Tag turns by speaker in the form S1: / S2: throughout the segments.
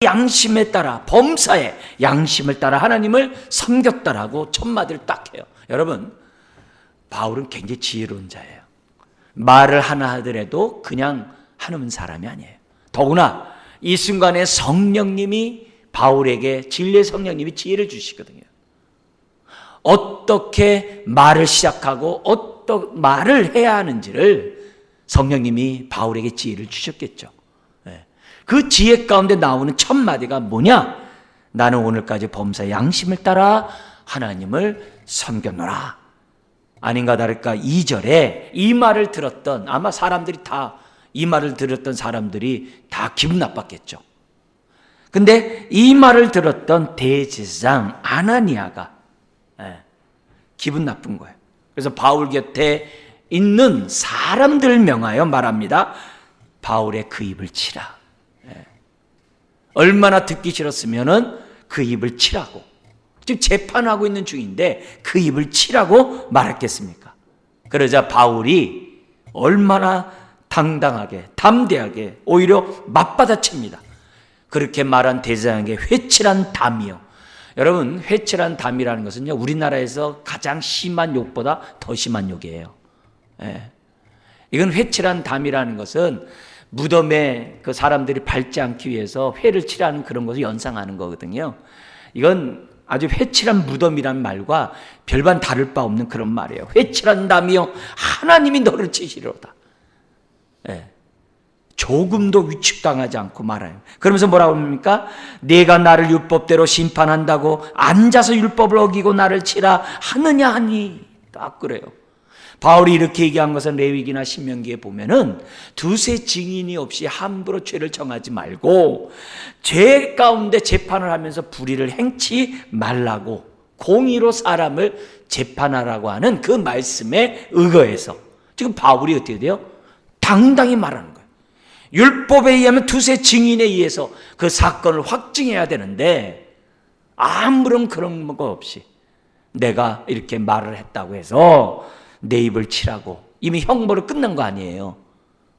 S1: 양심에 따라, 범사에 양심을 따라 하나님을 섬겼다라고 첫 마디를 딱 해요. 여러분, 바울은 굉장히 지혜로운 자예요. 말을 하나 하더라도 그냥 하는 사람이 아니에요. 더구나 이 순간에 성령님이 바울에게, 진리의 성령님이 지혜를 주시거든요. 어떻게 말을 시작하고 어떤 말을 해야 하는지를 성령님이 바울에게 지혜를 주셨겠죠. 그 지혜 가운데 나오는 첫 마디가 뭐냐? 나는 오늘까지 범사의 양심을 따라 하나님을 섬겼노라. 아닌가 다를까 2절에 이 말을 들었던, 아마 사람들이 다, 이 말을 들었던 사람들이 다 기분 나빴겠죠. 근데 이 말을 들었던 대제사장 아나니아가 기분 나쁜 거예요. 그래서 바울 곁에 있는 사람들 명하여 말합니다. 바울의 그 입을 치라. 얼마나 듣기 싫었으면은 그 입을 치라고. 지금 재판하고 있는 중인데 그 입을 치라고 말했겠습니까? 그러자 바울이 얼마나 당당하게, 담대하게 오히려 맞받아칩니다. 그렇게 말한 대제사장에게 회칠한 담이요. 여러분, 회칠한 담이라는 것은요, 우리나라에서 가장 심한 욕보다 더 심한 욕이에요. 이건 회칠한 담이라는 것은 무덤에 그 사람들이 밟지 않기 위해서 회를 칠하는 그런 것을 연상하는 거거든요. 이건 아주 회칠한 무덤이란 말과 별반 다를 바 없는 그런 말이에요. 회칠한 담이요, 하나님이 너를 치시리로다. 조금도 위축당하지 않고 말아요. 그러면서 뭐라고 합니까? 네가 나를 율법대로 심판한다고 앉아서 율법을 어기고 나를 치라 하느냐 하니. 딱 그래요. 바울이 이렇게 얘기한 것은 레위기나 신명기에 보면은 두세 증인이 없이 함부로 죄를 정하지 말고 죄 가운데 재판을 하면서 불의를 행치 말라고, 공의로 사람을 재판하라고 하는 그 말씀에 의거해서 지금 바울이 어떻게 돼요? 당당히 말하는 거예요. 율법에 의하면 두세 증인에 의해서 그 사건을 확증해야 되는데 아무런 그런 거 없이 내가 이렇게 말을 했다고 해서 내 입을 치라고, 이미 형벌을 끝난 거 아니에요.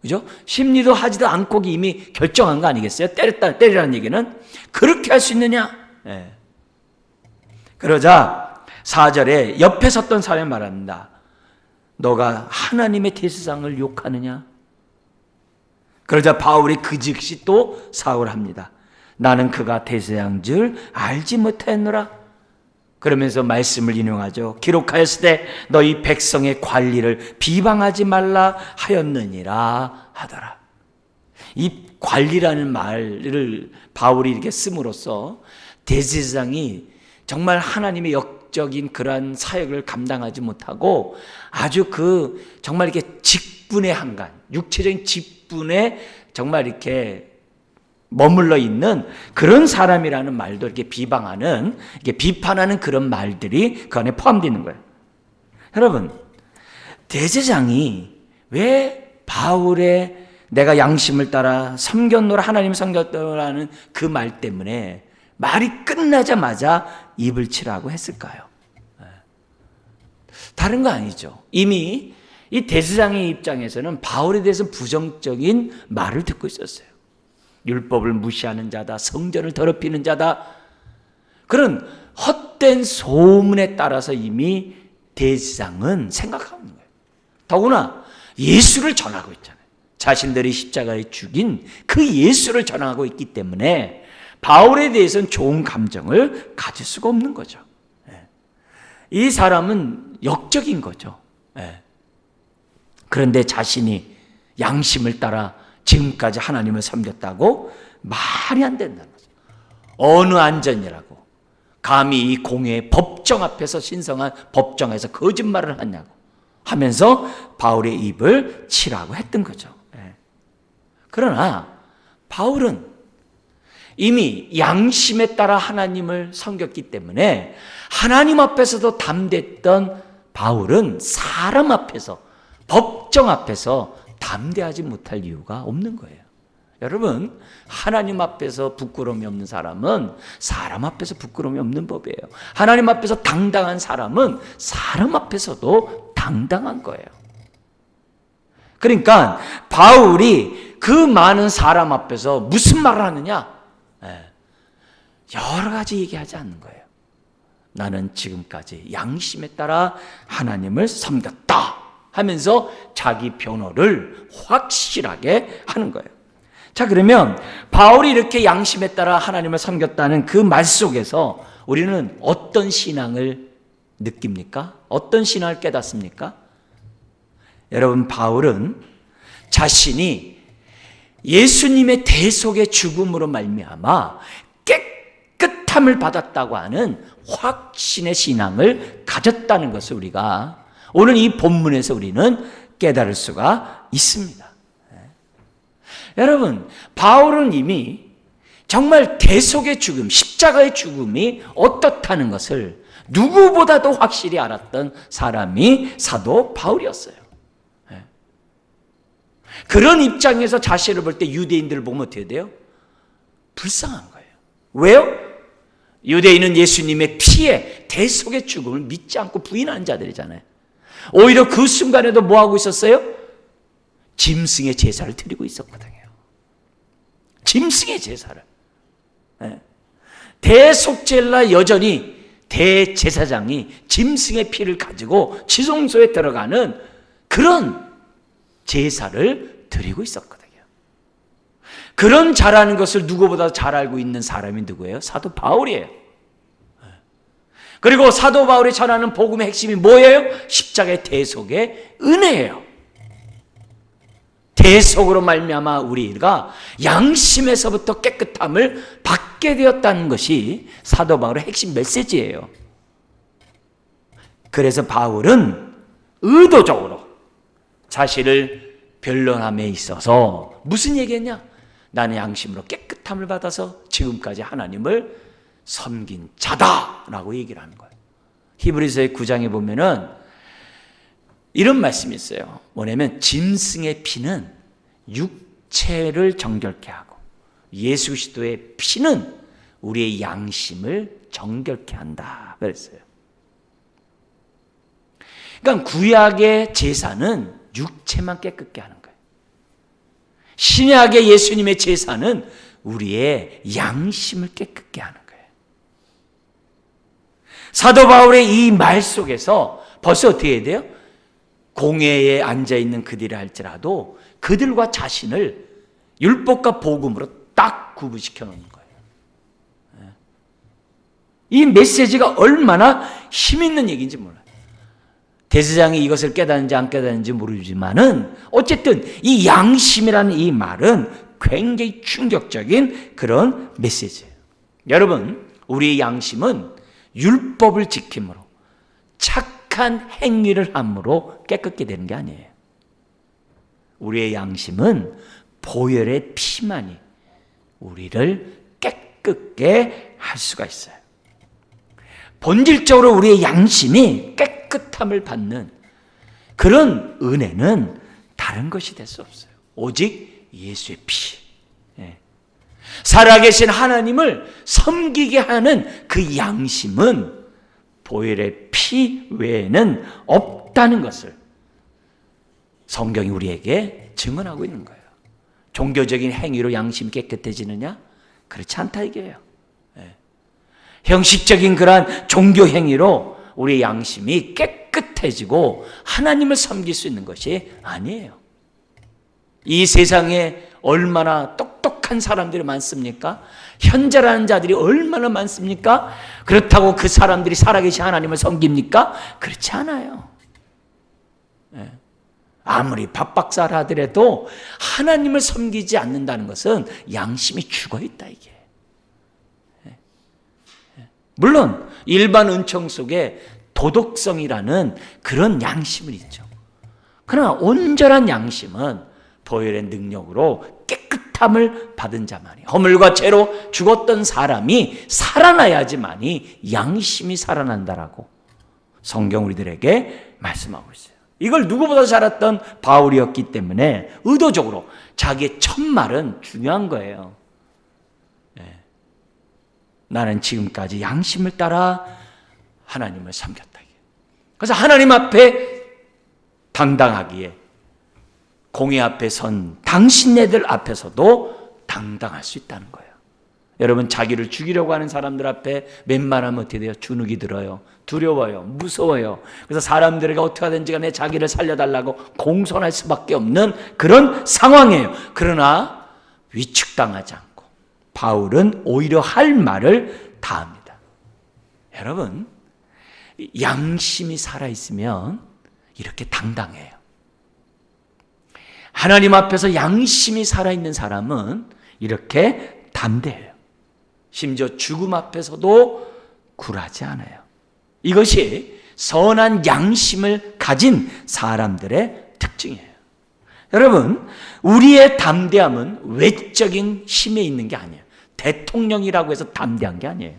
S1: 그죠? 심리도 하지도 않고 이미 결정한 거 아니겠어요? 때리라는 얘기는. 그렇게 할 수 있느냐? 그러자 4절에 옆에 섰던 사람이 말합니다. 너가 하나님의 대제사장을 욕하느냐? 그러자 바울이 그 즉시 또 사과를 합니다. 나는 그가 대제사장인 줄 알지 못했노라. 그러면서 말씀을 인용하죠. 기록하였으되 너희 백성의 관리를 비방하지 말라 하였느니라 하더라. 이 관리라는 말을 바울이 이렇게 씀으로써 대제사장이 정말 하나님의 역적인 그러한 사역을 감당하지 못하고 아주 정말 이렇게 직분의 한간, 육체적인 직분에 정말 이렇게 머물러 있는 그런 사람이라는 말도 이렇게 비방하는, 이렇게 비판하는 그런 말들이 그 안에 포함되어 있는 거예요. 여러분, 대제사장이 왜 바울의 내가 양심을 따라 섬겼노라, 하나님 섬겼노라는 그 말 때문에 말이 끝나자마자 입을 치라고 했을까요? 다른 거 아니죠. 이미 이 대제사장의 입장에서는 바울에 대해서 부정적인 말을 듣고 있었어요. 율법을 무시하는 자다, 성전을 더럽히는 자다, 그런 헛된 소문에 따라서 이미 대제사장은 생각하고 있는 거예요. 더구나 예수를 전하고 있잖아요. 자신들이 십자가에 죽인 그 예수를 전하고 있기 때문에 바울에 대해서는 좋은 감정을 가질 수가 없는 거죠. 이 사람은 역적인 거죠. 그런데 자신이 양심을 따라 지금까지 하나님을 섬겼다고 말이 안 된다는 거죠. 어느 안전이라고 감히 이 공회의 법정 앞에서, 신성한 법정에서 거짓말을 하냐고 하면서 바울의 입을 치라고 했던 거죠. 그러나 바울은 이미 양심에 따라 하나님을 섬겼기 때문에 하나님 앞에서도 담댔던 바울은 사람 앞에서, 법정 앞에서 담대하지 못할 이유가 없는 거예요. 여러분, 하나님 앞에서 부끄러움이 없는 사람은 사람 앞에서 부끄러움이 없는 법이에요. 하나님 앞에서 당당한 사람은 사람 앞에서도 당당한 거예요. 그러니까 바울이 그 많은 사람 앞에서 무슨 말을 하느냐? 여러 가지 얘기하지 않는 거예요. 나는 지금까지 양심에 따라 하나님을 섬겼다 하면서 자기 변호를 확실하게 하는 거예요. 자, 그러면 바울이 이렇게 양심에 따라 하나님을 섬겼다는 그 말 속에서 우리는 어떤 신앙을 느낍니까? 어떤 신앙을 깨닫습니까? 여러분, 바울은 자신이 예수님의 대속의 죽음으로 말미암아 깨끗함을 받았다고 하는 확신의 신앙을 가졌다는 것을 우리가 오늘 이 본문에서 우리는 깨달을 수가 있습니다. 여러분, 바울은 이미 정말 대속의 죽음, 십자가의 죽음이 어떻다는 것을 누구보다도 확실히 알았던 사람이 사도 바울이었어요. 그런 입장에서 자신을 볼 때 유대인들을 보면 어떻게 돼요? 불쌍한 거예요. 왜요? 유대인은 예수님의 피에 대속의 죽음을 믿지 않고 부인하는 자들이잖아요. 오히려 그 순간에도 뭐하고 있었어요? 짐승의 제사를 드리고 있었거든요. 짐승의 제사를. 대속죄라 여전히 대제사장이 짐승의 피를 가지고 지성소에 들어가는 그런 제사를 드리고 있었거든요. 그런 잘하는 것을 누구보다 잘 알고 있는 사람이 누구예요? 사도 바울이에요. 그리고 사도 바울이 전하는 복음의 핵심이 뭐예요? 십자가의 대속의 은혜예요. 대속으로 말미암아 우리가 양심에서부터 깨끗함을 받게 되었다는 것이 사도 바울의 핵심 메시지예요. 그래서 바울은 의도적으로 자신을 변론함에 있어서 무슨 얘기했냐? 나는 양심으로 깨끗함을 받아서 지금까지 하나님을 섬긴 자다라고 얘기를 하는 거예요. 히브리서의 9장에 보면은 이런 말씀이 있어요. 뭐냐면 짐승의 피는 육체를 정결케 하고 예수 그리스도의 피는 우리의 양심을 정결케 한다 그랬어요. 그러니까 구약의 제사는 육체만 깨끗게 하는 거예요. 신약의 예수님의 제사는 우리의 양심을 깨끗게 하는 거예요. 사도 바울의 이 말 속에서 벌써 어떻게 해야 돼요? 공회에 앉아있는 그들이 할지라도 그들과 자신을 율법과 복음으로 딱 구분시켜 놓는 거예요. 이 메시지가 얼마나 힘있는 얘기인지 몰라요. 대제사장이 이것을 깨닫는지 안 깨닫는지 모르지만은 어쨌든 이 양심이라는 이 말은 굉장히 충격적인 그런 메시지예요. 여러분, 우리의 양심은 율법을 지킴으로 착한 행위를 함으로 깨끗게 되는 게 아니에요. 우리의 양심은 보혈의 피만이 우리를 깨끗게 할 수가 있어요. 본질적으로 우리의 양심이 깨끗함을 받는 그런 은혜는 다른 것이 될 수 없어요. 오직 예수의 피. 살아계신 하나님을 섬기게 하는 그 양심은 보혈의 피 외에는 없다는 것을 성경이 우리에게 증언하고 있는 거예요. 종교적인 행위로 양심이 깨끗해지느냐? 그렇지 않다 이게요. 형식적인 그러한 종교 행위로 우리의 양심이 깨끗해지고 하나님을 섬길 수 있는 것이 아니에요. 이 세상에 얼마나 똑똑한 사람들이 많습니까? 현자라는 자들이 얼마나 많습니까? 그렇다고 그 사람들이 살아계신 하나님을 섬깁니까? 그렇지 않아요. 아무리 밥박사를 하더라도 하나님을 섬기지 않는다는 것은 양심이 죽어있다 이게. 물론 일반 은총 속에 도덕성이라는 그런 양심은 있죠. 그러나 온전한 양심은 보혈의 능력으로 깨끗함을 받은 자만이, 허물과 죄로 죽었던 사람이 살아나야지만이 양심이 살아난다라고 성경 우리들에게 말씀하고 있어요. 이걸 누구보다 잘 알았던 바울이었기 때문에 의도적으로 자기의 첫 말은 중요한 거예요. 나는 지금까지 양심을 따라 하나님을 섬겼다. 그래서 하나님 앞에 당당하기에 공의 앞에 선 당신네들 앞에서도 당당할 수 있다는 거예요. 여러분, 자기를 죽이려고 하는 사람들 앞에 웬만하면 어떻게 돼요? 주눅이 들어요. 두려워요. 무서워요. 그래서 사람들에게 어떻게 하든지 간에 자기를 살려달라고 공손할 수밖에 없는 그런 상황이에요. 그러나 위축당하지 않고 바울은 오히려 할 말을 다 합니다. 여러분, 양심이 살아있으면 이렇게 당당해요. 하나님 앞에서 양심이 살아있는 사람은 이렇게 담대해요. 심지어 죽음 앞에서도 굴하지 않아요. 이것이 선한 양심을 가진 사람들의 특징이에요. 여러분, 우리의 담대함은 외적인 힘에 있는 게 아니에요. 대통령이라고 해서 담대한 게 아니에요.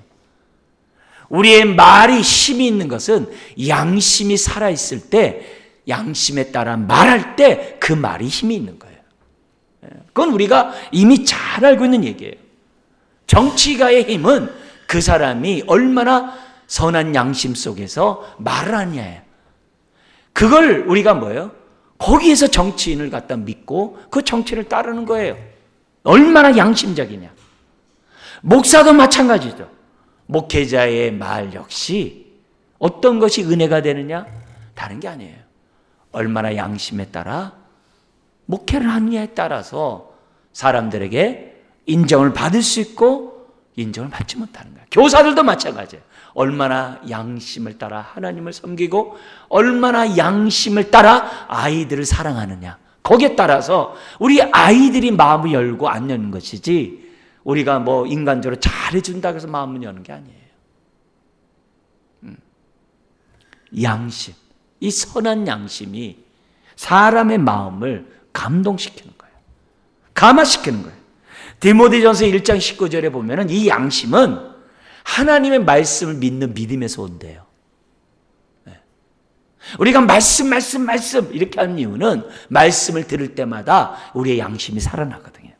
S1: 우리의 말이 힘이 있는 것은 양심이 살아있을 때, 양심에 따라 말할 때 그 말이 힘이 있는 거예요. 그건 우리가 이미 잘 알고 있는 얘기예요. 정치가의 힘은 그 사람이 얼마나 선한 양심 속에서 말을 하냐예요. 그걸 우리가 뭐예요? 거기에서 정치인을 갖다 믿고 그 정치를 따르는 거예요. 얼마나 양심적이냐. 목사도 마찬가지죠. 목회자의 말 역시 어떤 것이 은혜가 되느냐? 다른 게 아니에요. 얼마나 양심에 따라 목회를 하느냐에 따라서 사람들에게 인정을 받을 수 있고 인정을 받지 못하는 거예요. 교사들도 마찬가지예요. 얼마나 양심을 따라 하나님을 섬기고 얼마나 양심을 따라 아이들을 사랑하느냐. 거기에 따라서 우리 아이들이 마음을 열고 안 여는 것이지 우리가 뭐 인간적으로 잘해준다고 해서 마음을 여는 게 아니에요. 양심, 이 선한 양심이 사람의 마음을 감동시키는 거예요. 감화시키는 거예요. 디모데전서 1장 19절에 보면은 이 양심은 하나님의 말씀을 믿는 믿음에서 온대요. 우리가 말씀 이렇게 하는 이유는 말씀을 들을 때마다 우리의 양심이 살아나거든요.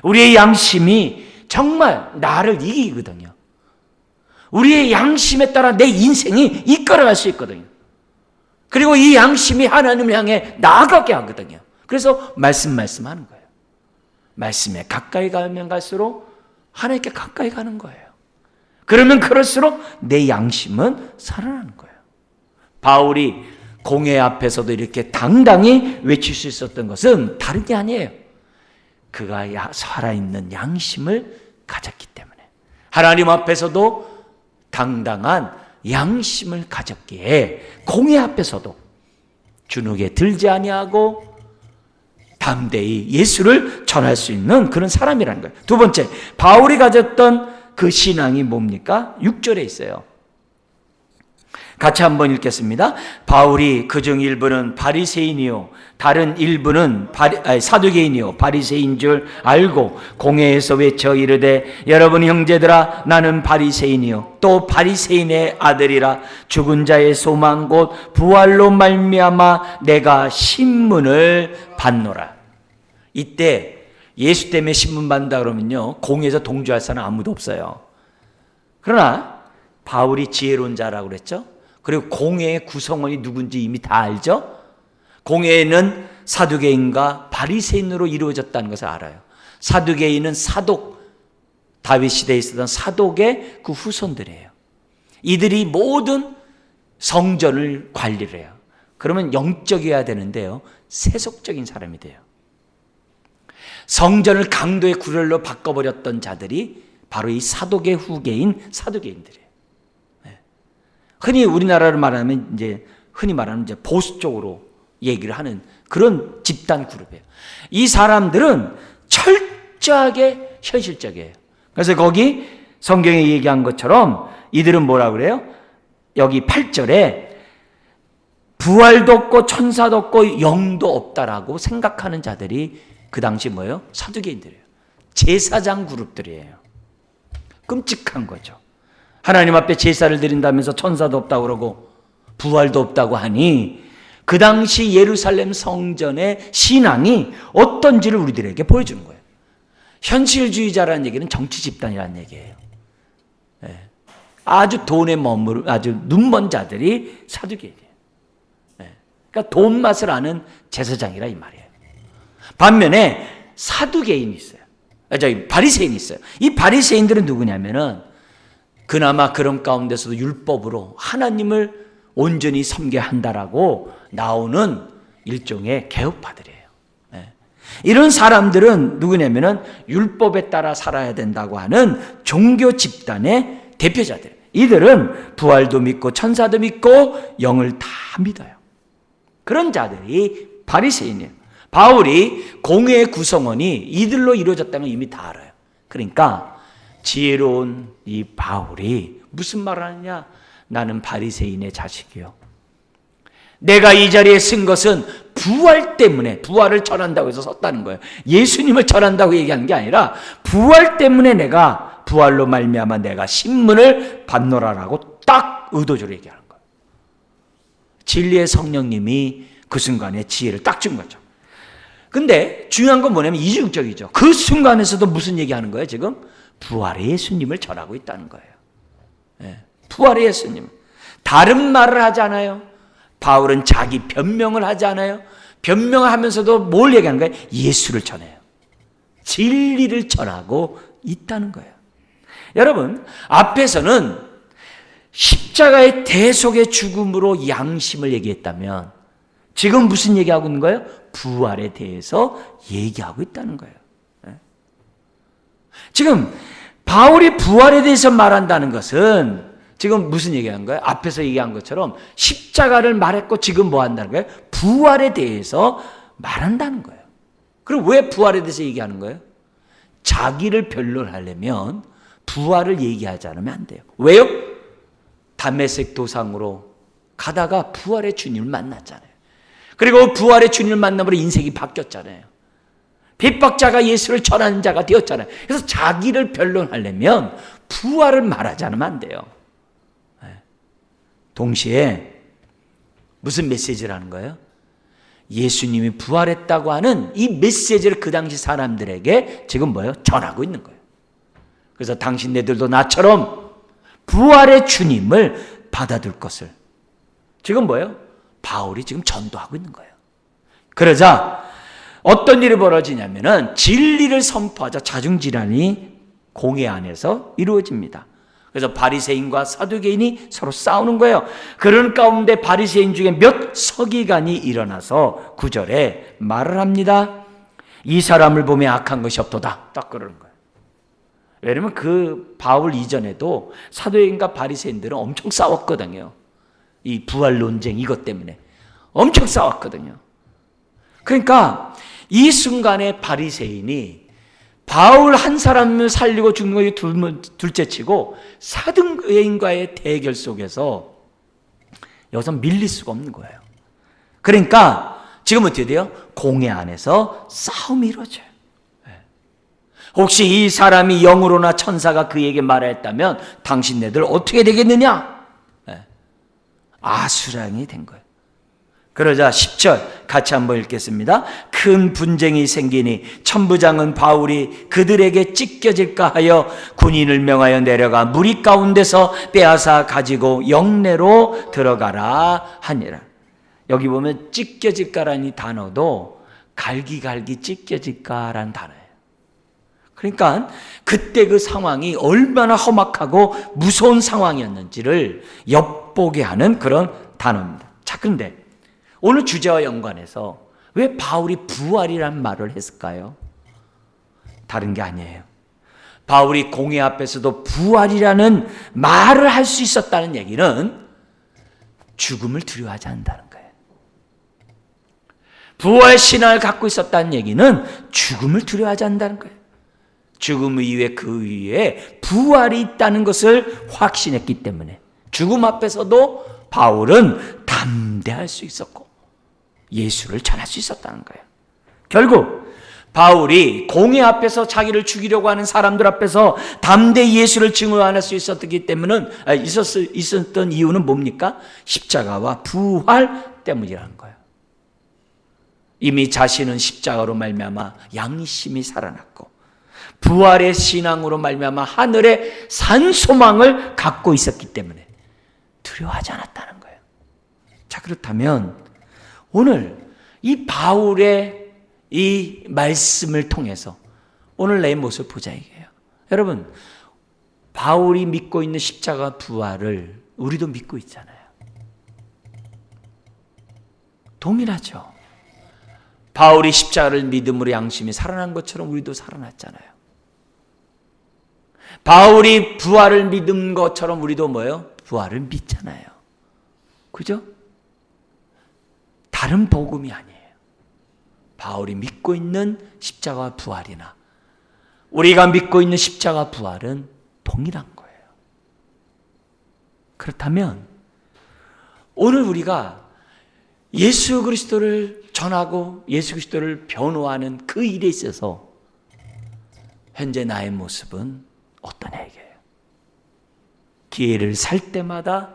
S1: 우리의 양심이 정말 나를 이기거든요. 우리의 양심에 따라 내 인생이 이끌어갈 수 있거든요. 그리고 이 양심이 하나님을 향해 나아가게 하거든요. 그래서 말씀하는 거예요. 말씀에 가까이 가면 갈수록 하나님께 가까이 가는 거예요. 그러면 그럴수록 내 양심은 살아나는 거예요. 바울이 공회 앞에서도 이렇게 당당히 외칠 수 있었던 것은 다른 게 아니에요. 그가 살아있는 양심을 가졌기 때문에. 하나님 앞에서도 당당한 양심을 가졌기에 공회 앞에서도 주눅에 들지 아니하고 담대히 예수를 전할 수 있는 그런 사람이라는 거예요. 두 번째, 바울이 가졌던 그 신앙이 뭡니까? 6절에 있어요. 같이 한번 읽겠습니다. 바울이 그중 일부는 바리새인이요 다른 일부는 사두개인이요 바리새인 줄 알고 공회에서 외쳐 이르되 여러분 형제들아 나는 바리새인이요 또 바리새인의 아들이라 죽은 자의 소망 곧 부활로 말미암아 내가 신문을 받노라. 이때 예수 때문에 신문 받는다 그러면요 공회에서 동조할 사람 아무도 없어요. 그러나 바울이 지혜로운 자라고 그랬죠. 그리고 공회의 구성원이 누군지 이미 다 알죠. 공회는 사두개인과 바리새인으로 이루어졌다는 것을 알아요. 사두개인은 사독, 다윗 시대에 있었던 사독의 그 후손들이에요. 이들이 모든 성전을 관리를 해요. 그러면 영적이어야 되는데요 세속적인 사람이 돼요. 성전을 강도의 구렬로 바꿔버렸던 자들이 바로 이 사독의 후계인 사두개인들이에요. 흔히 우리나라를 말하면 흔히 말하는 보수 쪽으로 얘기를 하는 그런 집단 그룹이에요. 이 사람들은 철저하게 현실적이에요. 그래서 거기 성경에 얘기한 것처럼 이들은 뭐라 그래요? 여기 8절에 부활도 없고 천사도 없고 영도 없다라고 생각하는 자들이 그 당시 뭐예요? 사두개인들이에요. 제사장 그룹들이에요. 끔찍한 거죠. 하나님 앞에 제사를 드린다면서 천사도 없다고 그러고 부활도 없다고 하니 그 당시 예루살렘 성전의 신앙이 어떤지를 우리들에게 보여주는 거예요. 현실주의자라는 얘기는 정치 집단이라는 얘기예요. 아주 돈에 아주 눈먼 자들이 사두개인이에요. 그러니까 돈 맛을 아는 제사장이라 이 말이에요. 반면에 사두개인이 있어요. 저기 바리새인이 있어요. 이 바리새인들은 누구냐면은 그나마 그런 가운데서도 율법으로 하나님을 온전히 섬겨야 한다라고 나오는 일종의 개혁파들이에요. 이런 사람들은 누구냐면은 율법에 따라 살아야 된다고 하는 종교 집단의 대표자들. 이들은 부활도 믿고 천사도 믿고 영을 다 믿어요. 그런 자들이 바리새인이에요. 바울이 공회의 구성원이 이들로 이루어졌다는 걸 이미 다 알아요. 그러니까 지혜로운 이 바울이 무슨 말을 하느냐? 나는 바리새인의 자식이요. 내가 이 자리에 쓴 것은 부활 때문에, 부활을 전한다고 해서 썼다는 거예요. 예수님을 전한다고 얘기하는 게 아니라 부활 때문에 내가 부활로 말미암아 내가 신문을 받노라라고 딱 의도적으로 얘기하는 거예요. 진리의 성령님이 그 순간에 지혜를 딱 준 거죠. 근데 중요한 건 뭐냐면 이중적이죠. 그 순간에서도 무슨 얘기하는 거예요? 지금 부활의 예수님을 전하고 있다는 거예요. 부활의 예수님. 다른 말을 하지 않아요. 바울은 자기 변명을 하지 않아요. 변명을 하면서도 뭘 얘기하는 거예요? 예수를 전해요. 진리를 전하고 있다는 거예요. 여러분, 앞에서는 십자가의 대속의 죽음으로 양심을 얘기했다면 지금 무슨 얘기하고 있는 거예요? 부활에 대해서 얘기하고 있다는 거예요. 지금 바울이 부활에 대해서 말한다는 것은 지금 무슨 얘기한 거예요? 앞에서 얘기한 것처럼 십자가를 말했고 지금 뭐 한다는 거예요? 부활에 대해서 말한다는 거예요. 그럼 왜 부활에 대해서 얘기하는 거예요? 자기를 변론하려면 부활을 얘기하지 않으면 안 돼요. 왜요? 다메섹 도상으로 가다가 부활의 주님을 만났잖아요. 그리고 부활의 주님을 만남으로 인생이 바뀌었잖아요. 핍박자가 예수를 전하는 자가 되었잖아요. 그래서 자기를 변론하려면 부활을 말하지 않으면 안 돼요. 동시에 무슨 메시지를 하는 거예요? 예수님이 부활했다고 하는 이 메시지를 그 당시 사람들에게 지금 뭐예요? 전하고 있는 거예요. 그래서 당신네들도 나처럼 부활의 주님을 받아들 것을 지금 뭐예요? 바울이 지금 전도하고 있는 거예요. 그러자 어떤 일이 벌어지냐면은 진리를 선포하자 자중질환이 공회 안에서 이루어집니다. 그래서 바리새인과 사두개인이 서로 싸우는 거예요. 그런 가운데 바리새인 중에 몇 서기관이 일어나서 9절에 말을 합니다. 이 사람을 보면 악한 것이 없도다. 딱 그러는 거예요. 왜냐면 그 바울 이전에도 사두개인과 바리새인들은 엄청 싸웠거든요. 이 부활 논쟁 이것 때문에 엄청 싸웠거든요. 그러니까 이 순간에 바리새인이 바울 한 사람을 살리고 죽는 것이 둘째치고 사두개인과의 대결 속에서 여기서 밀릴 수가 없는 거예요. 그러니까 지금 어떻게 돼요? 공회 안에서 싸움이 이루어져요. 혹시 이 사람이 영으로나 천사가 그에게 말했다면 당신네들 어떻게 되겠느냐? 아수량이 된 거예요. 그러자 10절 같이 한번 읽겠습니다. 큰 분쟁이 생기니 천부장은 바울이 그들에게 찢겨질까 하여 군인을 명하여 내려가 무리 가운데서 빼앗아 가지고 영내로 들어가라 하니라. 여기 보면 찢겨질까라는 단어도 갈기갈기 찢겨질까라는 단어예요. 그러니까 그때 그 상황이 얼마나 험악하고 무서운 상황이었는지를 엿보게 하는 그런 단어입니다. 자, 그런데 오늘 주제와 연관해서 왜 바울이 부활이란 말을 했을까요? 다른 게 아니에요. 바울이 공회 앞에서도 부활이라는 말을 할 수 있었다는 얘기는 죽음을 두려워하지 않는다는 거예요. 부활 신앙을 갖고 있었다는 얘기는 죽음을 두려워하지 않는다는 거예요. 죽음 이후에 그 위에 부활이 있다는 것을 확신했기 때문에 죽음 앞에서도 바울은 담대할 수 있었고 예수를 전할 수 있었다는 거예요. 결국 바울이 공회 앞에서 자기를 죽이려고 하는 사람들 앞에서 담대히 예수를 증언할 수 있었기 때문에 있었던 이유는 뭡니까? 십자가와 부활 때문이라는 거예요. 이미 자신은 십자가로 말미암아 양심이 살아났고 부활의 신앙으로 말미암아 하늘의 산 소망을 갖고 있었기 때문에 두려워하지 않았다는 거예요. 자, 그렇다면 오늘 이 바울의 이 말씀을 통해서 오늘 내 모습을 보자 이게요. 여러분, 바울이 믿고 있는 십자가 부활을 우리도 믿고 있잖아요. 동일하죠. 바울이 십자가를 믿음으로 양심이 살아난 것처럼 우리도 살아났잖아요. 바울이 부활을 믿은 것처럼 우리도 뭐예요? 부활을 믿잖아요. 그죠? 다른 복음이 아니에요. 바울이 믿고 있는 십자가 부활이나 우리가 믿고 있는 십자가 부활은 동일한 거예요. 그렇다면 오늘 우리가 예수 그리스도를 전하고 예수 그리스도를 변호하는 그 일에 있어서 현재 나의 모습은 어떠냐 이게요. 기회를 살 때마다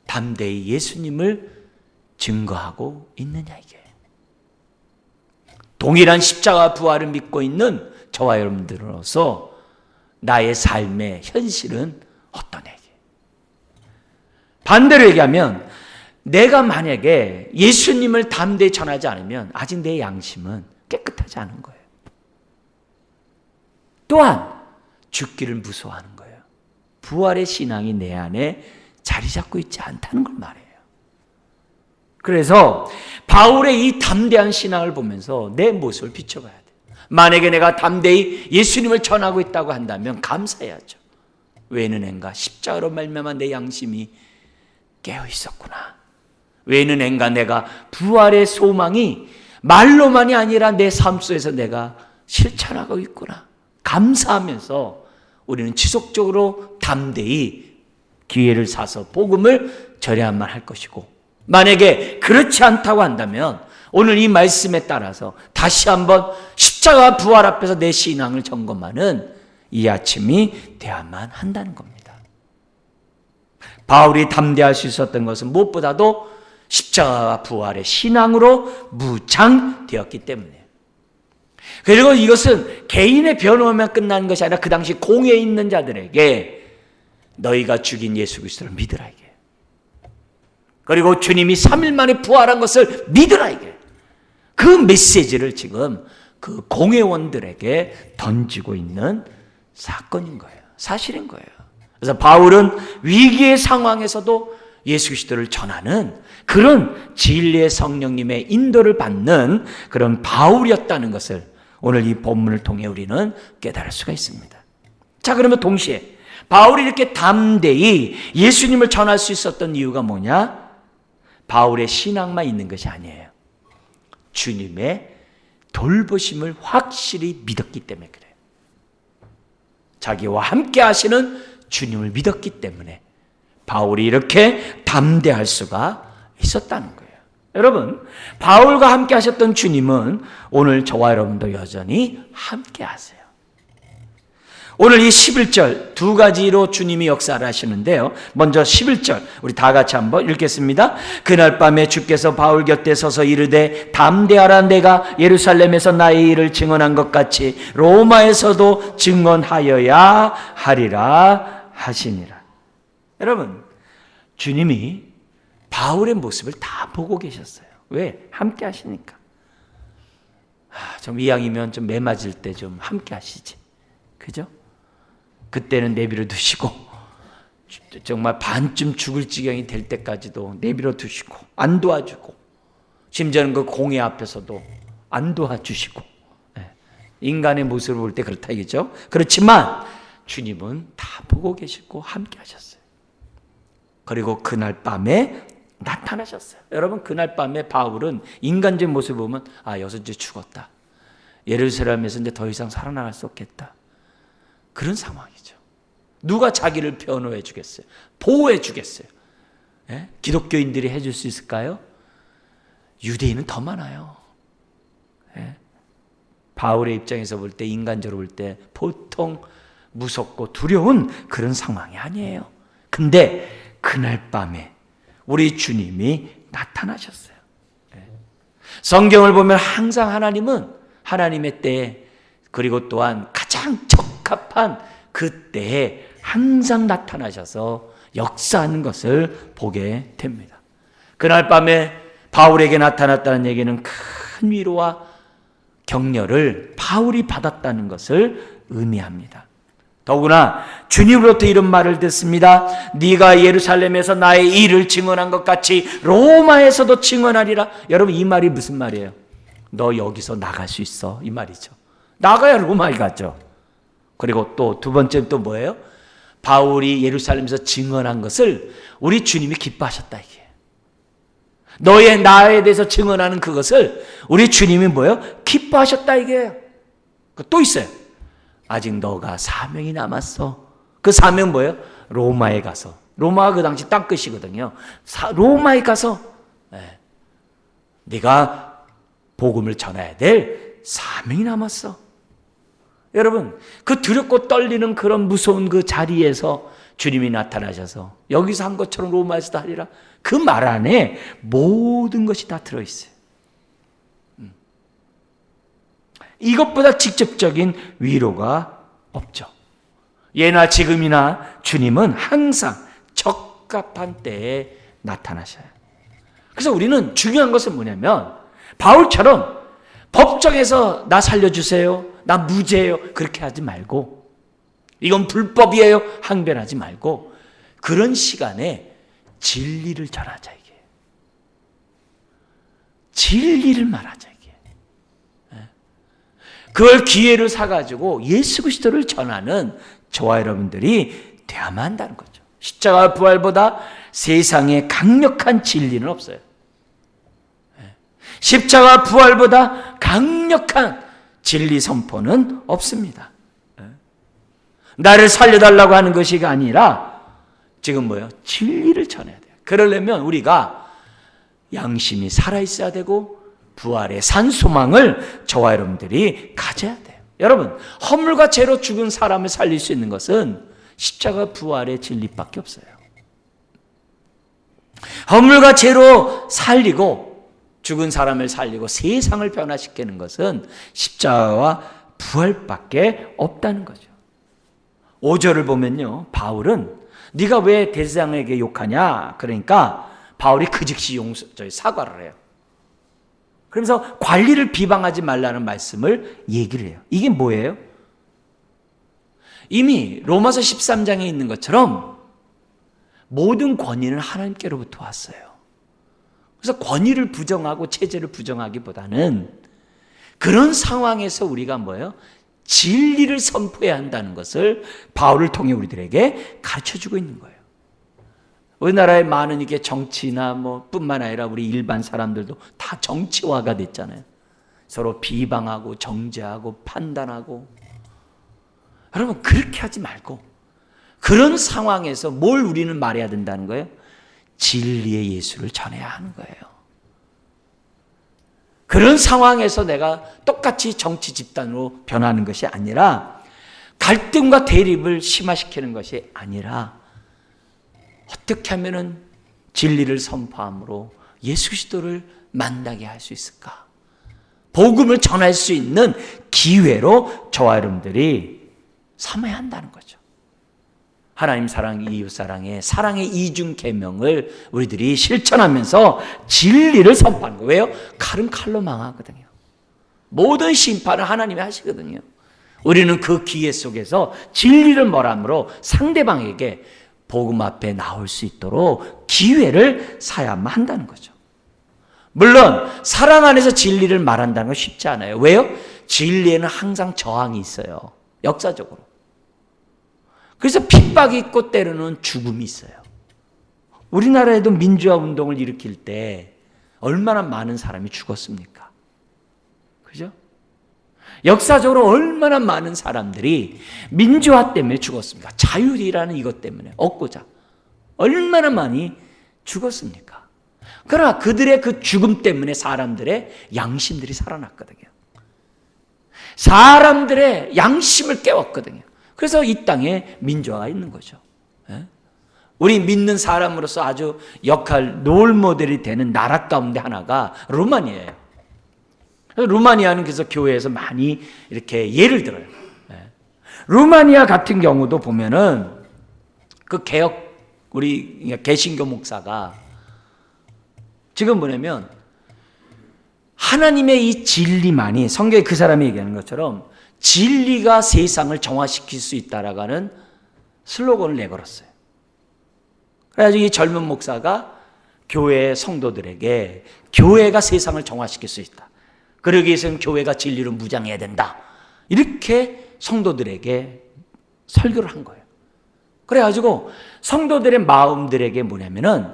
S1: 담대히 예수님을 증거하고 있느냐 이게. 동일한 십자가 부활을 믿고 있는 저와 여러분들로서 나의 삶의 현실은 어떠냐 이게. 반대로 얘기하면 내가 만약에 예수님을 담대히 전하지 않으면 아직 내 양심은 깨끗하지 않은 거예요. 또한 죽기를 무서워하는 거예요. 부활의 신앙이 내 안에 자리 잡고 있지 않다는 걸 말해요. 그래서 바울의 이 담대한 신앙을 보면서 내 모습을 비춰봐야 돼요. 만약에 내가 담대히 예수님을 전하고 있다고 한다면 감사해야죠. 왜는 앤가 십자가로 말미암아 내 양심이 깨어 있었구나. 왜는 앤가 내가 부활의 소망이 말로만이 아니라 내 삶 속에서 내가 실천하고 있구나. 감사하면서 우리는 지속적으로 담대히 기회를 사서 복음을 전해야만 할 것이고, 만약에 그렇지 않다고 한다면 오늘 이 말씀에 따라서 다시 한번 십자가 부활 앞에서 내 신앙을 점검하는 이 아침이 되어야만 한다는 겁니다. 바울이 담대할 수 있었던 것은 무엇보다도 십자가 부활의 신앙으로 무장되었기 때문이에요. 그리고 이것은 개인의 변호만 끝나는 것이 아니라 그 당시 공회에 있는 자들에게 너희가 죽인 예수 그리스도를 믿으라 이게. 그리고 주님이 3일 만에 부활한 것을 믿으라 이게. 그 메시지를 지금 그 공회원들에게 던지고 있는 사건인 거예요. 사실인 거예요. 그래서 바울은 위기의 상황에서도 예수 그리스도를 전하는 그런 진리의 성령님의 인도를 받는 그런 바울이었다는 것을 오늘 이 본문을 통해 우리는 깨달을 수가 있습니다. 자, 그러면 동시에 바울이 이렇게 담대히 예수님을 전할 수 있었던 이유가 뭐냐? 바울의 신앙만 있는 것이 아니에요. 주님의 돌보심을 확실히 믿었기 때문에 그래요. 자기와 함께 하시는 주님을 믿었기 때문에 바울이 이렇게 담대할 수가 있었다는 거예요. 여러분, 바울과 함께 하셨던 주님은 오늘 저와 여러분도 여전히 함께 하세요. 오늘 이 11절 두 가지로 주님이 역사를 하시는데요. 먼저 11절 우리 다 같이 한번 읽겠습니다. 그날 밤에 주께서 바울 곁에 서서 이르되 담대하라, 내가 예루살렘에서 나의 일을 증언한 것 같이 로마에서도 증언하여야 하리라 하시니라. 여러분, 주님이 바울의 모습을 다 보고 계셨어요. 왜? 함께 하시니까. 좀 이왕이면 좀 매 맞을 때 좀 함께 하시지. 그죠? 그때는 내버려 두시고 정말 반쯤 죽을 지경이 될 때까지도 내버려 두시고 안 도와주고, 심지어는 그 공회 앞에서도 안 도와주시고, 인간의 모습을 볼 때 그렇다 이거죠. 그렇지만 주님은 다 보고 계시고 함께 하셨어요. 그리고 그날 밤에 나타나셨어요. 여러분, 그날 밤에 바울은 인간적인 모습을 보면 여기서 이제 죽었다. 예루살렘에서 이제 더 이상 살아나갈 수 없겠다. 그런 상황이죠. 누가 자기를 변호해 주겠어요? 보호해 주겠어요? 기독교인들이 해줄 수 있을까요? 유대인은 더 많아요. 바울의 입장에서 볼 때, 인간적으로 볼 때 보통 무섭고 두려운 그런 상황이 아니에요. 근데 그날 밤에 우리 주님이 나타나셨어요. 성경을 보면 항상 하나님은 하나님의 때에, 그리고 또한 가장 적합한 그때에 항상 나타나셔서 역사하는 것을 보게 됩니다. 그날 밤에 바울에게 나타났다는 얘기는 큰 위로와 격려를 바울이 받았다는 것을 의미합니다. 더구나 주님으로부터 이런 말을 듣습니다. 네가 예루살렘에서 나의 일을 증언한 것 같이 로마에서도 증언하리라. 여러분, 이 말이 무슨 말이에요? 너 여기서 나갈 수 있어, 이 말이죠. 나가야 로마에 가죠. 그리고 또 두 번째는 또 뭐예요? 바울이 예루살렘에서 증언한 것을 우리 주님이 기뻐하셨다, 이게. 너의 나에 대해서 증언하는 그것을 우리 주님이 뭐예요? 기뻐하셨다, 이게. 또 있어요. 아직 너가 사명이 남았어. 그 사명은 뭐예요? 로마에 가서. 로마가 그 당시 땅끝이거든요. 로마에 가서 네가 복음을 전해야 될 사명이 남았어. 여러분, 그 두렵고 떨리는 그런 무서운 그 자리에서 주님이 나타나셔서 여기서 한 것처럼 로마에서도 하리라. 그 말 안에 모든 것이 다 들어있어요. 이것보다 직접적인 위로가 없죠. 예나 지금이나 주님은 항상 적합한 때에 나타나셔요. 그래서 우리는 중요한 것은 뭐냐면 바울처럼 법정에서 나 살려주세요, 나 무죄예요, 그렇게 하지 말고, 이건 불법이에요, 항변하지 말고, 그런 시간에 진리를 전하자, 이게. 진리를 말하자, 이게. 그걸 기회를 사가지고 예수 그리스도를 전하는 저와 여러분들이 되어야만 한다는 거죠. 십자가 부활보다 세상에 강력한 진리는 없어요. 십자가 부활보다 강력한 진리 선포는 없습니다. 나를 살려달라고 하는 것이 아니라 지금 뭐예요? 진리를 전해야 돼요. 그러려면 우리가 양심이 살아있어야 되고 부활의 산 소망을 저와 여러분들이 가져야 돼요. 여러분, 허물과 죄로 죽은 사람을 살릴 수 있는 것은 십자가 부활의 진리밖에 없어요. 허물과 죄로 살리고 죽은 사람을 살리고 세상을 변화시키는 것은 십자가와 부활밖에 없다는 거죠. 5절을 보면요, 바울은 네가 왜 대제사장에게 욕하냐? 그러니까 바울이 그 즉시 사과를 해요. 그러면서 관리를 비방하지 말라는 말씀을 얘기를 해요. 이게 뭐예요? 이미 로마서 13장에 있는 것처럼 모든 권위는 하나님께로부터 왔어요. 그래서 권위를 부정하고 체제를 부정하기보다는 그런 상황에서 우리가 뭐예요? 진리를 선포해야 한다는 것을 바울을 통해 우리들에게 가르쳐주고 있는 거예요. 우리나라에 많은 이게 정치나 뿐만 아니라 우리 일반 사람들도 다 정치화가 됐잖아요. 서로 비방하고 정죄하고 판단하고. 여러분, 그렇게 하지 말고 그런 상황에서 뭘 우리는 말해야 된다는 거예요? 진리의 예수를 전해야 하는 거예요. 그런 상황에서 내가 똑같이 정치 집단으로 변하는 것이 아니라 갈등과 대립을 심화시키는 것이 아니라 어떻게 하면은 진리를 선포함으로 예수 그리스도를 만나게 할 수 있을까? 복음을 전할 수 있는 기회로 저와 여러분들이 삼아야 한다는 거죠. 하나님 사랑, 이웃 사랑의 이중 계명을 우리들이 실천하면서 진리를 선포하는 거예요. 왜요? 칼은 칼로 망하거든요. 모든 심판을 하나님이 하시거든요. 우리는 그 기회 속에서 진리를 말함으로 상대방에게 복음 앞에 나올 수 있도록 기회를 사야만 한다는 거죠. 물론 사랑 안에서 진리를 말한다는 건 쉽지 않아요. 왜요? 진리에는 항상 저항이 있어요. 역사적으로. 그래서 핍박이 있고 때로는 죽음이 있어요. 우리나라에도 민주화 운동을 일으킬 때 얼마나 많은 사람이 죽었습니까? 그죠? 역사적으로 얼마나 많은 사람들이 민주화 때문에 죽었습니까? 자율이라는 이것 때문에 얻고자 얼마나 많이 죽었습니까? 그러나 그들의 그 죽음 때문에 사람들의 양심들이 살아났거든요. 사람들의 양심을 깨웠거든요. 그래서 이 땅에 민주화가 있는 거죠. 우리 믿는 사람으로서 아주 롤 모델이 되는 나라 가운데 하나가 루마니아예요. 루마니아는 그래서 교회에서 많이 이렇게 예를 들어요. 루마니아 같은 경우도 보면은 그 우리 개신교 목사가 지금 뭐냐면 하나님의 이 진리만이, 성경에 그 사람이 얘기하는 것처럼 진리가 세상을 정화시킬 수 있다라고 하는 슬로건을 내걸었어요. 그래가지고 이 젊은 목사가 교회 성도들에게 교회가 세상을 정화시킬 수 있다. 그러기 위해서는 교회가 진리로 무장해야 된다. 이렇게 성도들에게 설교를 한 거예요. 그래가지고 성도들의 마음들에게 뭐냐면은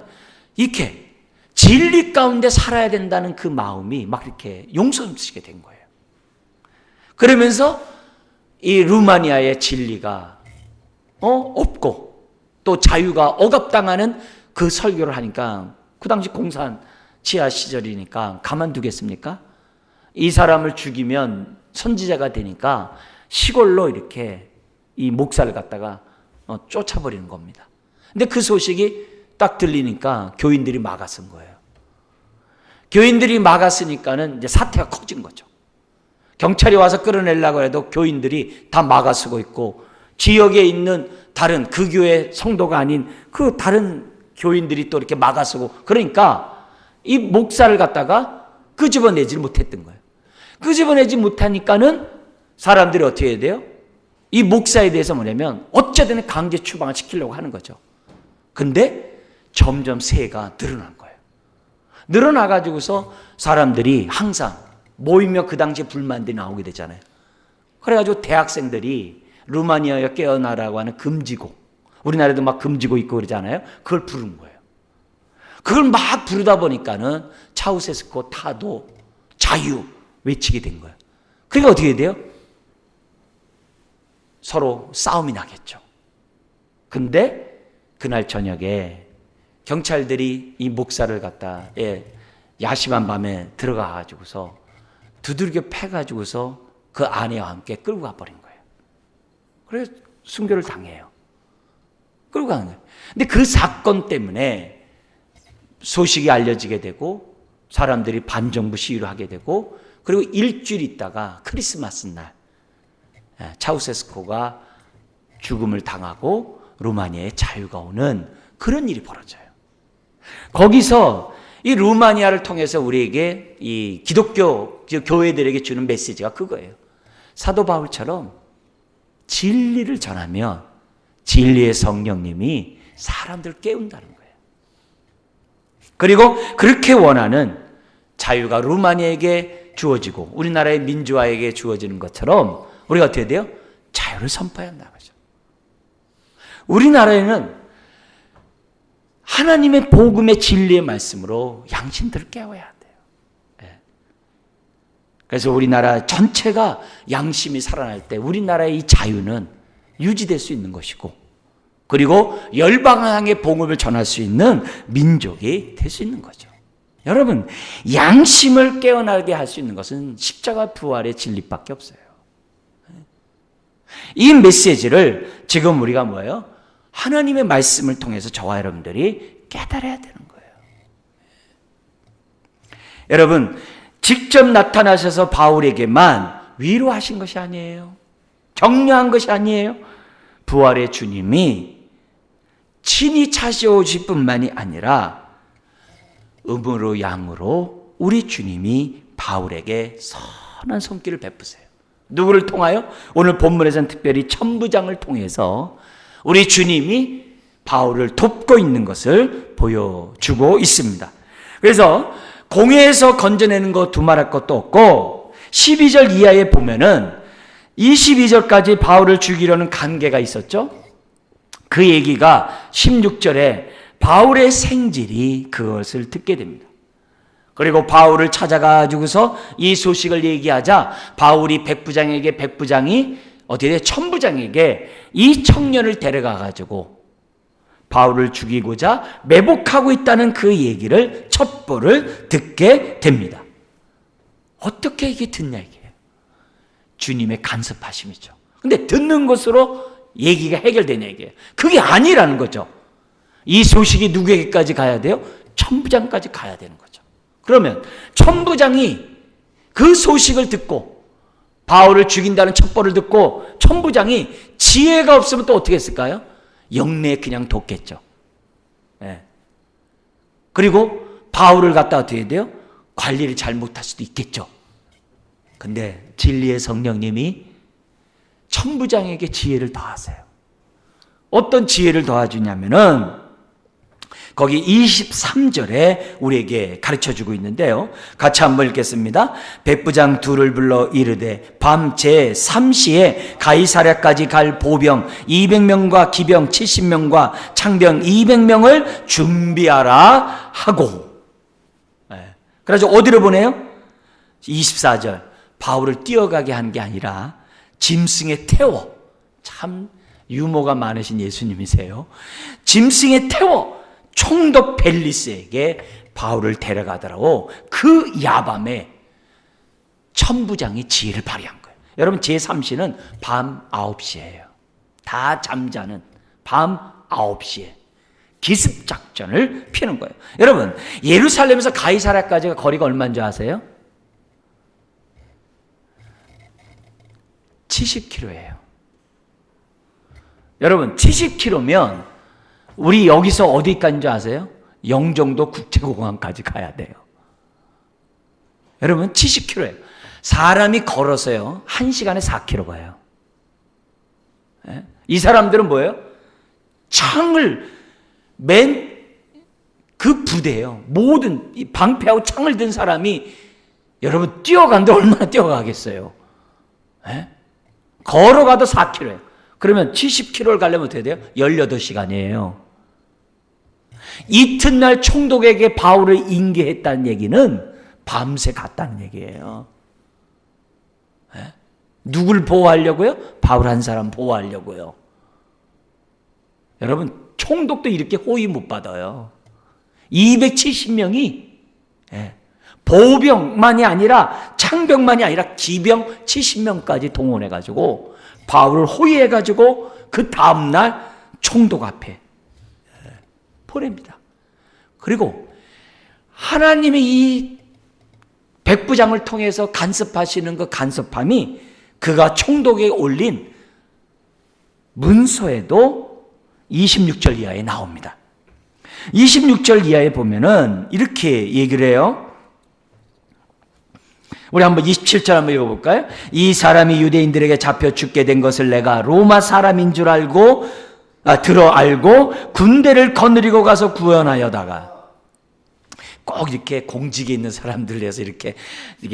S1: 이렇게 진리 가운데 살아야 된다는 그 마음이 막 이렇게 용서스럽게 된 거예요. 그러면서 이 루마니아의 진리가 없고 또 자유가 억압당하는 그 설교를 하니까, 그 당시 공산 치하 시절이니까 가만두겠습니까? 이 사람을 죽이면 선지자가 되니까 시골로 이렇게 이 목사를 갖다가 쫓아버리는 겁니다. 근데 그 소식이 딱 들리니까 교인들이 막아선 거예요. 교인들이 막았으니까는 이제 사태가 커진 거죠. 경찰이 와서 끌어내려고 해도 교인들이 다 막아서고 있고, 지역에 있는 다른 그 교회 성도가 아닌 그 다른 교인들이 또 이렇게 막아서고, 그러니까 이 목사를 갖다가 끄집어내지 못했던 거예요. 끄집어내지 못하니까는 사람들이 어떻게 해야 돼요? 이 목사에 대해서 뭐냐면 어쨌든 강제 추방을 시키려고 하는 거죠. 근데 점점 세가 늘어난 거예요. 늘어나가지고서 사람들이 항상 모이며 그 당시에 불만들이 나오게 되잖아요. 그래가지고 대학생들이 루마니아에 깨어나라고 하는 금지곡, 우리나라에도 막 금지곡 있고 그러잖아요. 그걸 부른 거예요. 그걸 막 부르다 보니까는 차우세스코 타도 자유 외치게 된 거예요. 그러니까 어떻게 돼요? 서로 싸움이 나겠죠. 근데 그날 저녁에 경찰들이 이 목사를 갖다 야심한 밤에 들어가가지고서 두들겨 패가지고서 그 아내와 함께 끌고 가버린 거예요. 그래서 순교를 당해요. 끌고 가는 거예요. 근데 그 사건 때문에 소식이 알려지게 되고 사람들이 반정부 시위를 하게 되고, 그리고 일주일 있다가 크리스마스 날 차우세스코가 죽음을 당하고 루마니아에 자유가 오는 그런 일이 벌어져요. 거기서 이 루마니아를 통해서 우리에게 이 기독교 교회들에게 주는 메시지가 그거예요. 사도 바울처럼 진리를 전하면 진리의 성령님이 사람들을 깨운다는 거예요. 그리고 그렇게 원하는 자유가 루마니아에게 주어지고 우리나라의 민주화에게 주어지는 것처럼 우리가 어떻게 돼요? 자유를 선포해야 한다는 거죠. 우리나라에는 하나님의 복음의 진리의 말씀으로 양심들을 깨워야 돼요. 그래서 우리나라 전체가 양심이 살아날 때 우리나라의 이 자유는 유지될 수 있는 것이고, 그리고 열방향의 복음을 전할 수 있는 민족이 될 수 있는 거죠. 여러분, 양심을 깨어나게 할 수 있는 것은 십자가 부활의 진리밖에 없어요. 이 메시지를 지금 우리가 뭐예요? 하나님의 말씀을 통해서 저와 여러분들이 깨달아야 되는 거예요. 여러분, 직접 나타나셔서 바울에게만 위로하신 것이 아니에요. 격려한 것이 아니에요. 부활의 주님이 친히 찾아오실 뿐만이 아니라 음으로 양으로 우리 주님이 바울에게 선한 손길을 베푸세요. 누구를 통하여? 오늘 본문에서는 특별히 천부장을 통해서 우리 주님이 바울을 돕고 있는 것을 보여주고 있습니다. 그래서 공회에서 건져내는 거 두말할 것도 없고 12절 이하에 보면은 22절까지 바울을 죽이려는 관계가 있었죠. 그 얘기가 16절에 바울의 생질이 그것을 듣게 됩니다. 그리고 바울을 찾아가지고서 이 소식을 얘기하자 바울이 백부장에게, 백부장이 어떻게 돼? 천부장에게 이 청년을 데려가가지고 바울을 죽이고자 매복하고 있다는 그 얘기를 첩보를 듣게 됩니다. 어떻게 이게 듣냐 이게? 주님의 간섭하심이죠. 근데 듣는 것으로 얘기가 해결되냐 이게? 그게 아니라는 거죠. 이 소식이 누구에게까지 가야 돼요? 천부장까지 가야 되는 거죠. 그러면 천부장이 그 소식을 듣고 바울을 죽인다는 첩보를 듣고 천부장이 지혜가 없으면 또 어떻게 했을까요? 영내에 그냥 뒀겠죠. 네. 그리고 바울을 갖다 어떻게 해야 돼요? 관리를 잘 못할 수도 있겠죠. 근데 진리의 성령님이 천부장에게 지혜를 더하세요. 어떤 지혜를 더해주냐면은 거기 23절에 우리에게 가르쳐주고 있는데요. 같이 한번 읽겠습니다. 백부장 둘을 불러 이르되 밤 제3시에 가이사랴까지 갈 보병 200명과 기병 70명과 창병 200명을 준비하라 하고, 그래서 어디로 보내요? 24절 바울을 뛰어가게 한 게 아니라 짐승에 태워, 참 유머가 많으신 예수님이세요. 짐승에 태워 총독 벨리스에게 바울을 데려가더라고. 그 야밤에 천부장이 지혜를 발휘한 거예요. 여러분, 제3시는 밤 9시예요. 다 잠자는 밤 9시에 기습작전을 피는 거예요. 여러분, 예루살렘에서 가이사랴까지가 거리가 얼마인 줄 아세요? 70km예요. 여러분, 70km면 우리 여기서 어디까지인 줄 아세요? 영종도 국제공항까지 가야 돼요. 여러분, 70km예요. 사람이 걸어서요 1시간에 4km 가요. 이 사람들은 뭐예요? 창을 맨 그 부대예요. 모든 방패하고 창을 든 사람이 여러분 뛰어간데 얼마나 뛰어가겠어요? 걸어가도 4km예요. 그러면 70km를 가려면 어떻게 돼요? 18시간이에요. 이튿날 총독에게 바울을 인계했다는 얘기는 밤새 갔다는 얘기예요. 누굴 보호하려고요? 바울 한 사람 보호하려고요. 여러분, 총독도 이렇게 호의 못 받아요. 270명이 보병만이 아니라 창병만이 아니라 기병 70명까지 동원해가지고 바울을 호위해가지고 그 다음날 총독 앞에 보냅니다. 그리고 하나님의 이 백부장을 통해서 간섭하시는 그 간섭함이 그가 총독에 올린 문서에도 26절 이하에 나옵니다. 26절 이하에 보면은 이렇게 얘기를 해요. 우리 한번 27절 한번 읽어볼까요? 이 사람이 유대인들에게 잡혀 죽게 된 것을 내가 로마 사람인 줄 알고 군대를 거느리고 가서 구원하여다가, 꼭 이렇게 공직에 있는 사람들에서 이렇게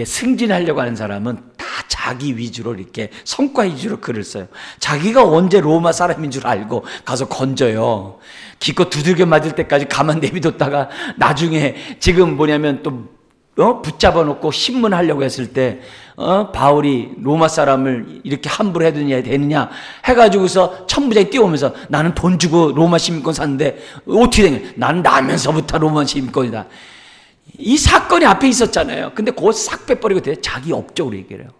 S1: 승진하려고 하는 사람은 다 자기 위주로 이렇게 성과 위주로 글을 써요. 자기가 언제 로마 사람인 줄 알고 가서 건져요. 기껏 두들겨 맞을 때까지 가만 내비뒀다가 나중에 지금 뭐냐면 또 붙잡아 놓고 신문하려고 했을 때 바울이 로마 사람을 이렇게 함부로 해두냐 되느냐 해가지고서 천부장이 뛰어오면서 나는 돈 주고 로마 시민권 샀는데 어떻게 된 거야? 나는 나면서부터 로마 시민권이다. 이 사건이 앞에 있었잖아요. 근데 그거 싹 빼버리고 자기 업적으로 얘기를 해요.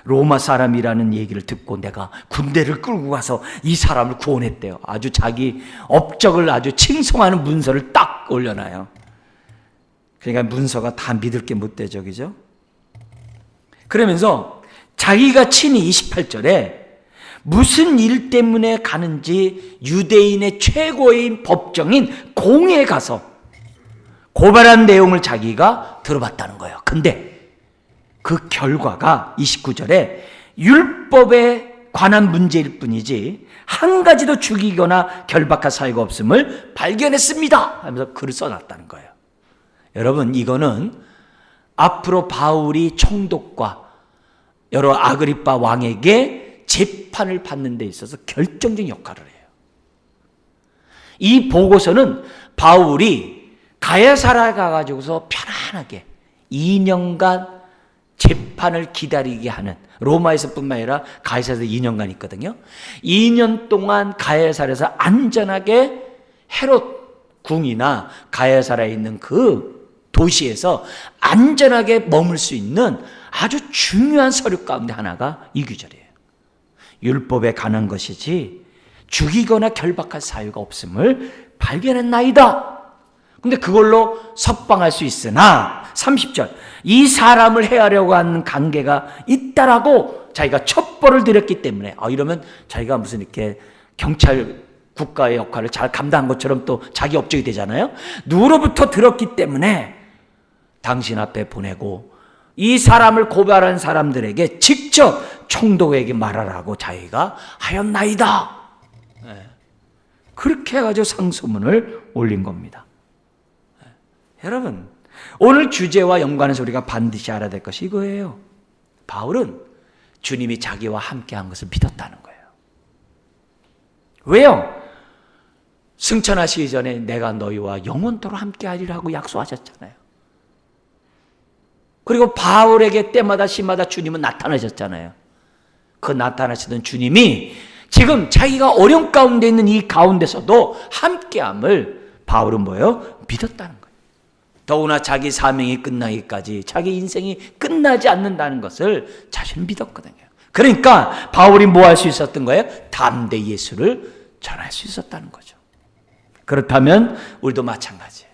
S1: 로마 사람이라는 얘기를 듣고 내가 군대를 끌고 가서 이 사람을 구원했대요. 아주 자기 업적을 아주 칭송하는 문서를 딱 올려놔요. 그러니까 문서가 다 믿을 게 못 되죠, 그죠? 그러면서 자기가 친히 28절에 무슨 일 때문에 가는지 유대인의 최고의 법정인 공회에 가서 고발한 내용을 자기가 들어봤다는 거예요. 근데 그 결과가 29절에 율법에 관한 문제일 뿐이지 한 가지도 죽이거나 결박할 사유가 없음을 발견했습니다 하면서 글을 써놨다는 거예요. 여러분, 이거는 앞으로 바울이 총독과 여러 아그리빠 왕에게 재판을 받는 데 있어서 결정적인 역할을 해요. 이 보고서는 바울이 가야사라 가가지고서 편안하게 2년간 재판을 기다리게 하는, 로마에서뿐만 아니라 가야사라에서 2년간 있거든요. 2년 동안 가야사라에서 안전하게 헤롯 궁이나 가야사라에 있는 그 도시에서 안전하게 머물 수 있는 아주 중요한 서류 가운데 하나가 이 구절이에요. 율법에 관한 것이지 죽이거나 결박할 사유가 없음을 발견했나이다. 근데 그걸로 석방할 수 있으나 30절 이 사람을 해하려고 하는 관계가 있다라고 자기가 첩보를 드렸기 때문에, 이러면 자기가 무슨 이렇게 경찰 국가의 역할을 잘 감당한 것처럼 또 자기 업적이 되잖아요. 누구로부터 들었기 때문에 당신 앞에 보내고 이 사람을 고발한 사람들에게 직접 총독에게 말하라고 자기가 하였나이다. 그렇게 해가지고 상소문을 올린 겁니다. 여러분, 오늘 주제와 연관해서 우리가 반드시 알아야 될 것이 이거예요. 바울은 주님이 자기와 함께한 것을 믿었다는 거예요. 왜요? 승천하시기 전에 내가 너희와 영원토록 함께하리라고 약속하셨잖아요. 그리고 바울에게 때마다 시마다 주님은 나타나셨잖아요. 그 나타나시던 주님이 지금 자기가 어려움 가운데 있는 이 가운데서도 함께함을 바울은 뭐예요? 믿었다는 거예요. 더구나 자기 사명이 끝나기까지 자기 인생이 끝나지 않는다는 것을 자신은 믿었거든요. 그러니까 바울이 뭐 할 수 있었던 거예요? 담대히 예수를 전할 수 있었다는 거죠. 그렇다면 우리도 마찬가지예요.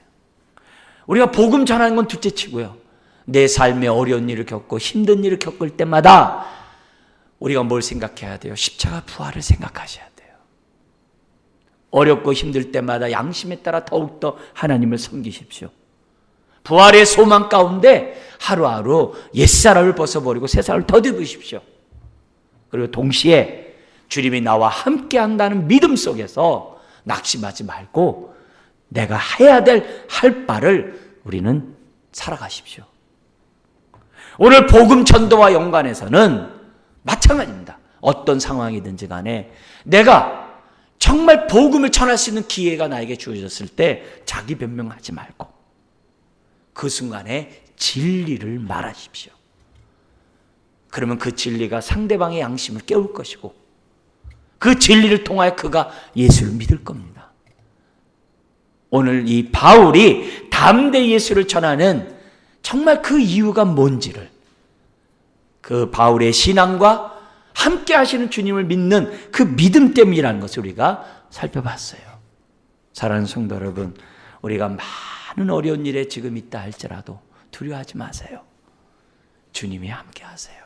S1: 우리가 복음 전하는 건 둘째치고요. 내 삶에 어려운 일을 겪고 힘든 일을 겪을 때마다 우리가 뭘 생각해야 돼요? 십자가 부활을 생각하셔야 돼요. 어렵고 힘들 때마다 양심에 따라 더욱더 하나님을 섬기십시오. 부활의 소망 가운데 하루하루 옛사람을 벗어버리고 새사람을 덧입으십시오. 그리고 동시에 주님이 나와 함께한다는 믿음 속에서 낙심하지 말고 내가 해야 할 바를 우리는 살아가십시오. 오늘 복음 전도와 연관해서는 마찬가지입니다. 어떤 상황이든지 간에 내가 정말 복음을 전할 수 있는 기회가 나에게 주어졌을 때 자기 변명하지 말고 그 순간에 진리를 말하십시오. 그러면 그 진리가 상대방의 양심을 깨울 것이고 그 진리를 통하여 그가 예수를 믿을 겁니다. 오늘 이 바울이 담대히 예수를 전하는 정말 그 이유가 뭔지를 그 바울의 신앙과 함께 하시는 주님을 믿는 그 믿음 때문이라는 것을 우리가 살펴봤어요. 사랑하는 성도 여러분, 우리가 많은 어려운 일에 지금 있다 할지라도 두려워하지 마세요. 주님이 함께 하세요.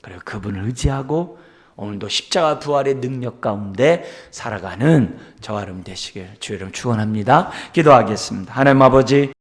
S1: 그리고 그분을 의지하고 오늘도 십자가 부활의 능력 가운데 살아가는 저와 여러분 되시길 주의 이름 축원합니다. 기도하겠습니다. 하나님 아버지,